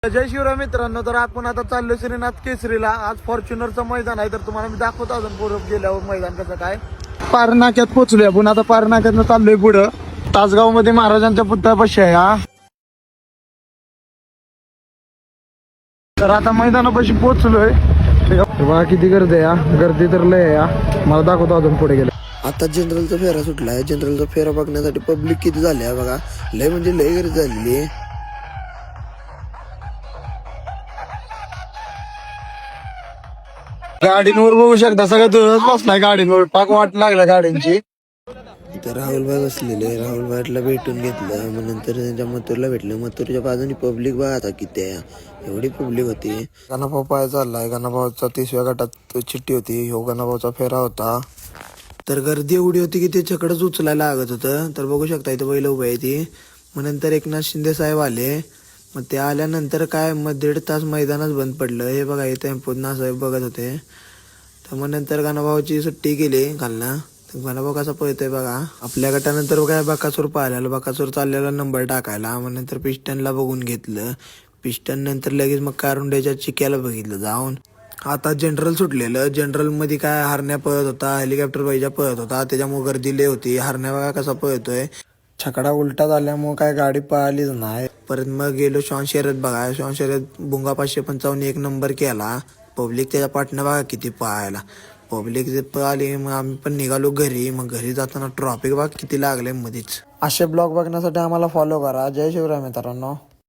जय शिवराय मित्रांनो, तर आपण आता चाललो श्रीनाथ केसरीला. आज फॉर्च्युनरचं मैदान आहे, तर तुम्हाला मी दाखवतो अजून पुढं गेल्यावर मैदान कसं काय. पारनाक्यात पोहोचलोय आपण आता. पारनाक्यात चाललोय पुढं. तासगाव मध्ये महाराजांच्या पुतळ्यापाशी आहे हा. तर आता मैदानापाशी पोहोचलोय. बघा किती गर्दी आहे हा. गर्दी तर लय आहे हा. मला दाखवतो अजून पुढे गेलं. आता जनरलचा फेरा सुटलाय. जनरलचा फेरा बघण्यासाठी पब्लिक किती झाली आहे बघा. लय म्हणजे लय गर्दी झालेली आहे. गाडींवर बघू शकता, सगळं दुरच बसलाय गाडींवर. पाक वाट लागल्या गाडींची. तर राहुलभाई बसलेले. राहुलभाईला भेटून घेतलं. मग नंतर त्यांच्या मथुरला भेटलं. मथुरच्या बाजूनी पब्लिक बघा आता किती आहे. एवढी पब्लिक होती. गणाभाऊ पाय चाललाय. गणाभाऊचा 30व्या गटात चिठ्ठी होती. ह्यो गणाभाऊचा फेरा होता. तर गर्दी एवढी होती की त्याच्याकडेच उचलायला लागत होतं. तर बघू शकता इथं बैल उभी आहे ती. मग नंतर एकनाथ शिंदे साहेब आले. मग ते आल्यानंतर काय मग 1.5 तास मैदानच बंद पडलं. हे बघा इथे पुन्हा साहेब बघत होते. तर मग नंतर गणाभाऊची सुट्टी केली घालना. गणाभाऊ कसा पळतोय बघा. आपल्या गटानंतर काय बकासूर पाहिलेला. बकासूर चाललेला नंबर टाकायला. मग नंतर पिस्टनला बघून घेतलं. पिस्टन नंतर लगेच मग कारुंड्याच्या चिक्याला बघितलं जाऊन. आता जनरल सुटलेलं. जनरल मध्ये काय हरण्या पळत होता. हेलिकॉप्टर पाहिजे पळत होता. त्याच्यामुळे गर्दी लय होती. हरण्या बघा कसा पळतोय. छकडा उलटा झाल्यामुळे काय गाडी पळालीच नाही. परत मग गेलो श्वान शर्यत बघा. श्वान शर्यत भुंगा 555 1 नंबर केला. पब्लिक त्याच्या पाठनं बघा किती पळायला. पब्लिक जे पळाली. मग आम्ही पण निघालो घरी. मग घरी जाताना ट्रॉफिक बघा किती लागले मध्येच. असे ब्लॉग बघण्यासाठी आम्हाला फॉलो करा. जय शिवराय मित्रांनो.